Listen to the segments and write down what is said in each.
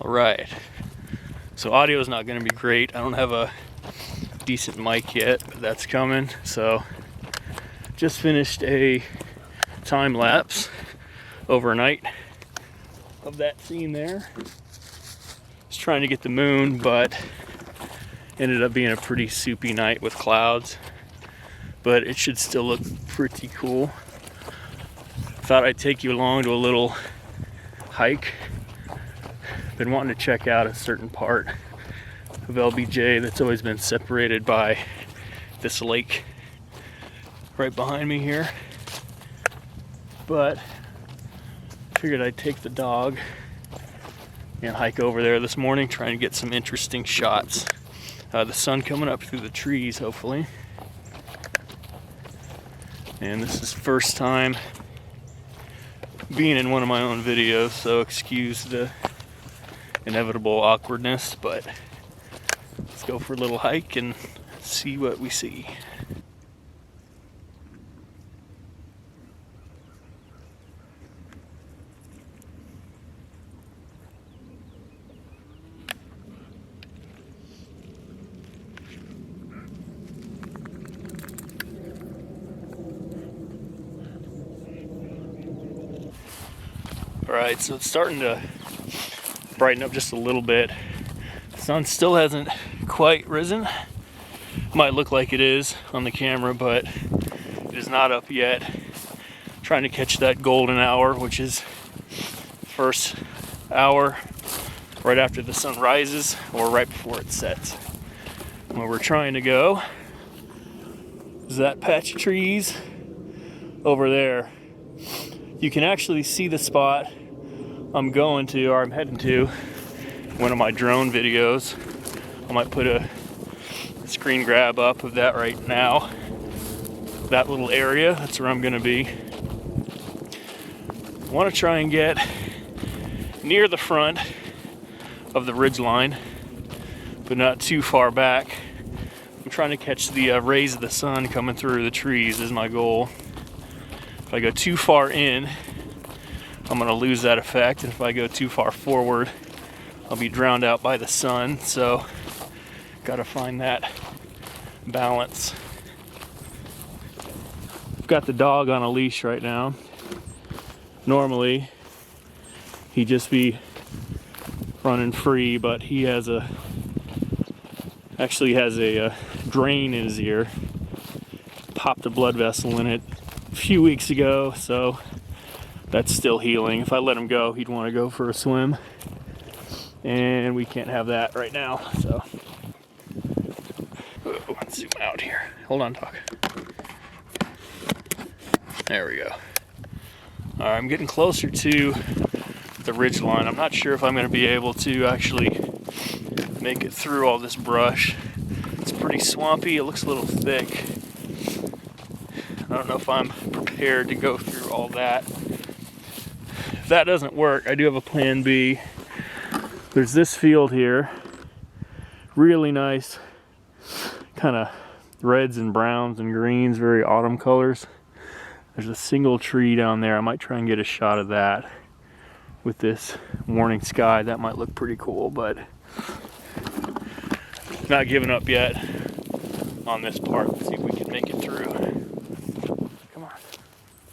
Alright, so audio is not going to be great. I don't have a decent mic yet, but that's coming. So just finished a time lapse overnight of that scene there. Was trying to get the moon, but ended up being a pretty soupy night with clouds, but it should still look pretty cool. Thought I'd take you along to a little hike. Been wanting to check out a certain part of LBJ that's always been separated by this lake right behind me here, but figured I'd take the dog and hike over there this morning, trying to get some interesting shots. The sun coming up through the trees, hopefully. And this is first time being in one of my own videos, so excuse the inevitable awkwardness, but let's go for a little hike and see what we see. Alright, so it's starting to brighten up just a little bit. The sun still hasn't quite risen. Might look like it is on the camera, but it is not up yet. Trying to catch that golden hour, which is first hour right after the sun rises or right before it sets. Where we're trying to go is that patch of trees over there. You can actually see the spot I'm going to, or I'm heading to, one of my drone videos. I might put a screen grab up of that right now. That little area, that's where I'm gonna be. I wanna try and get near the front of the ridge line, but not too far back. I'm trying to catch the rays of the sun coming through the trees is my goal. If I go too far in, I'm gonna lose that effect, and if I go too far forward, I'll be drowned out by the sun. So gotta find that balance. I've got the dog on a leash right now. Normally he'd just be running free, but he has a drain in his ear. Popped a blood vessel in it a few weeks ago, so that's still healing. If I let him go, he'd want to go for a swim, and we can't have that right now. So, let's zoom out here. Hold on, dog. There we go. All right, I'm getting closer to the ridge line. I'm not sure if I'm going to be able to actually make it through all this brush. It's pretty swampy. It looks a little thick. I don't know if I'm prepared to go through all that. If that doesn't work, I do have a plan B. There's this field here, really nice, kind of reds and browns and greens, very autumn colors. There's a single tree down there. I might try and get a shot of that with this morning sky. That might look pretty cool, but not giving up yet on this part. Let's see if we can make it through. Come on.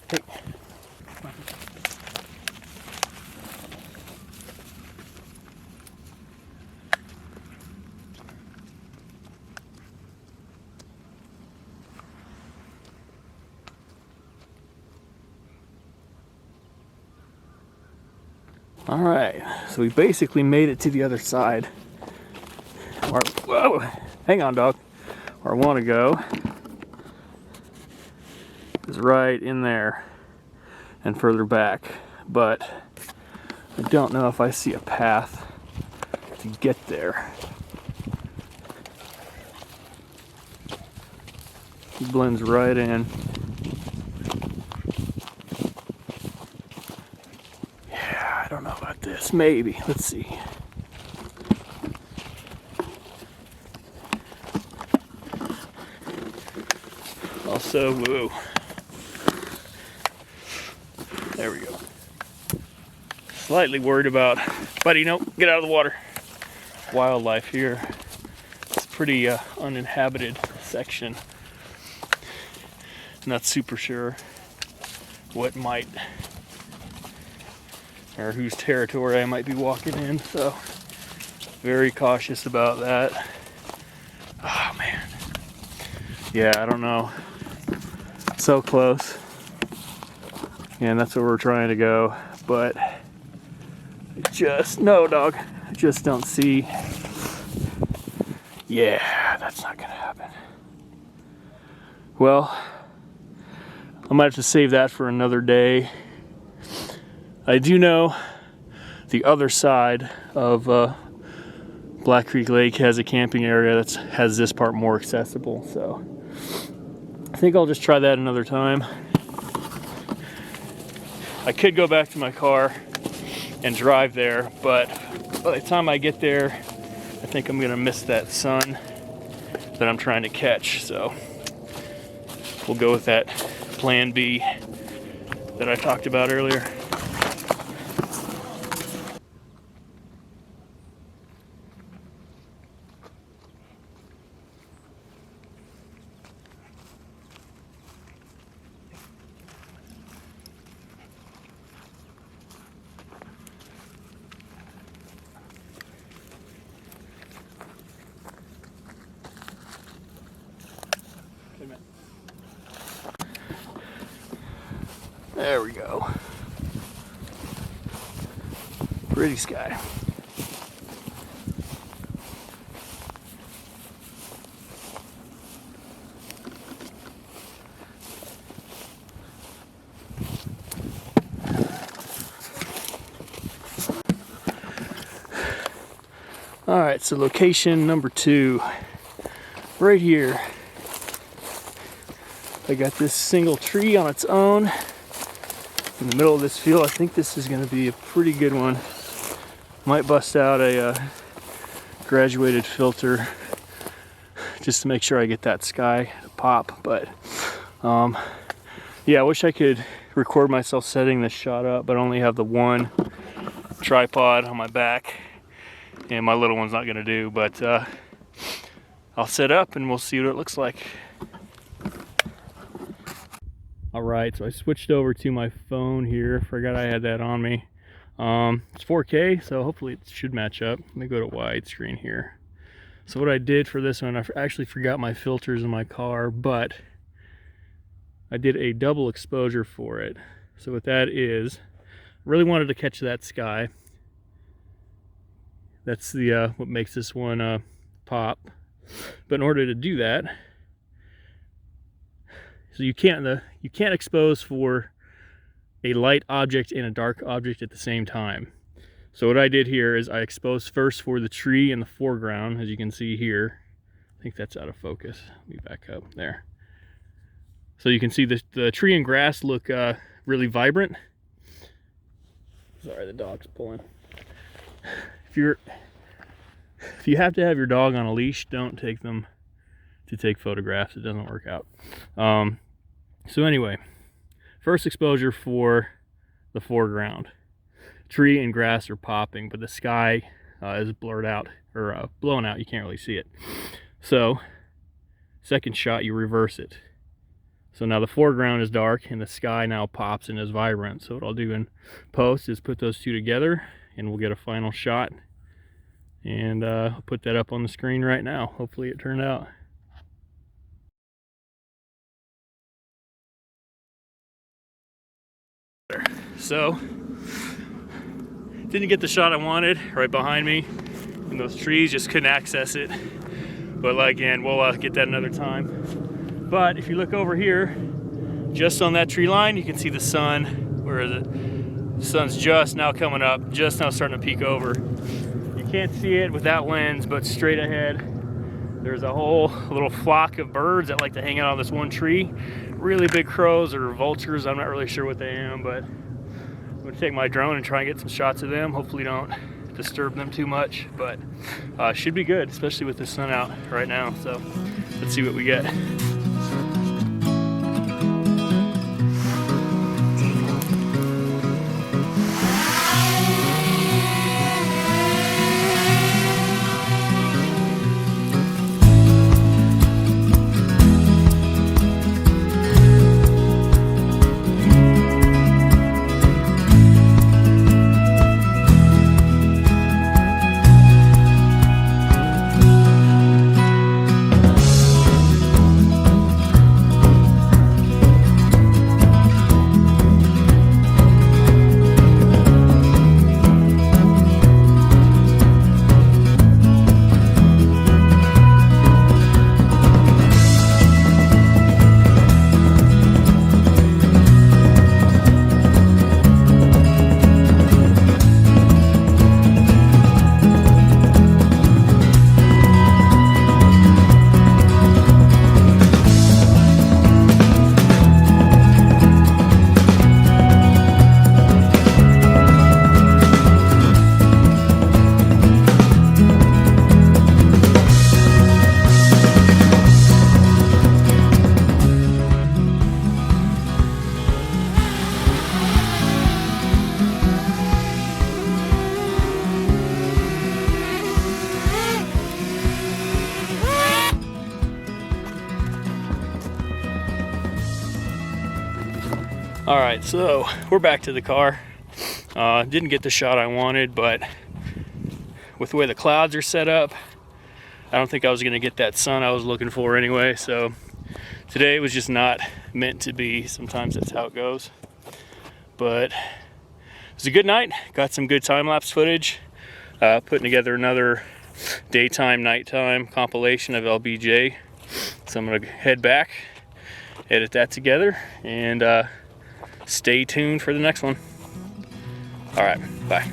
Hey. All right, so we basically made it to the other side. Whoa, hang on, dog. Where I want to go is right in there and further back, but I don't know if I see a path to get there. He blends right in. Yeah, I don't know about this. Maybe. Let's see. Also, whoa. There we go. slightly worried about. Buddy, no, get out of the water. Wildlife here. It's a pretty uninhabited section. Not super sure what might, or whose territory I might be walking in, so very cautious about that. Oh man. Yeah, I don't know. So close. And that's where we're trying to go, but no dog, I just don't see. Yeah, that's not gonna happen. Well, I might have to save that for another day. I do know the other side of Black Creek Lake has a camping area that has this part more accessible, so I think I'll just try that another time. I could go back to my car and drive there, but by the time I get there, I think I'm gonna miss that sun that I'm trying to catch, so we'll go with that plan B that I talked about earlier. There we go. Pretty sky. All right, so location number 2, right here. I got this single tree on its own in the middle of this field. I think this is going to be a pretty good one. Might bust out a graduated filter just to make sure I get that sky to pop. But yeah, I wish I could record myself setting this shot up, but I only have the one tripod on my back, and my little one's not going to do. But I'll set up and we'll see what it looks like. Alright, so I switched over to my phone here. Forgot I had that on me. It's 4K, so hopefully it should match up. Let me go to widescreen here. So what I did for this one, I actually forgot my filters in my car, but I did a double exposure for it. So what that is, I really wanted to catch that sky. That's the what makes this one pop. But in order to do that, so you can't expose for a light object and a dark object at the same time. So what I did here is I exposed first for the tree in the foreground, as you can see here. I think that's out of focus. Let me back up there. So you can see the tree and grass look really vibrant. Sorry, the dog's pulling. If you have to have your dog on a leash, don't take them to take photographs. It doesn't work out. So anyway, first exposure for the foreground. Tree and grass are popping, but the sky is blurred out, or blown out. You can't really see it. So second shot, you reverse it. So now the foreground is dark and the sky now pops and is vibrant. So what I'll do in post is put those two together and we'll get a final shot. And I'll put that up on the screen right now. Hopefully it turned out. So, didn't get the shot I wanted right behind me, and those trees just couldn't access it. But again, we'll get that another time. But if you look over here, just on that tree line, you can see the sun, where the sun's just now coming up, just now starting to peek over. You can't see it with that lens, but straight ahead, there's a whole little flock of birds that like to hang out on this one tree. Really big crows or vultures, I'm not really sure what they am, but I'm gonna take my drone and try and get some shots of them. Hopefully don't disturb them too much, but should be good, especially with the sun out right now. So let's see what we get. All right, so we're back to the car. Didn't get the shot I wanted, but with the way the clouds are set up, I don't think I was gonna get that sun I was looking for anyway. So today was just not meant to be. Sometimes that's how it goes. But it was a good night. Got some good time-lapse footage. Putting together another daytime, nighttime compilation of LBJ. So I'm gonna head back, edit that together, and stay tuned for the next one. All right, bye.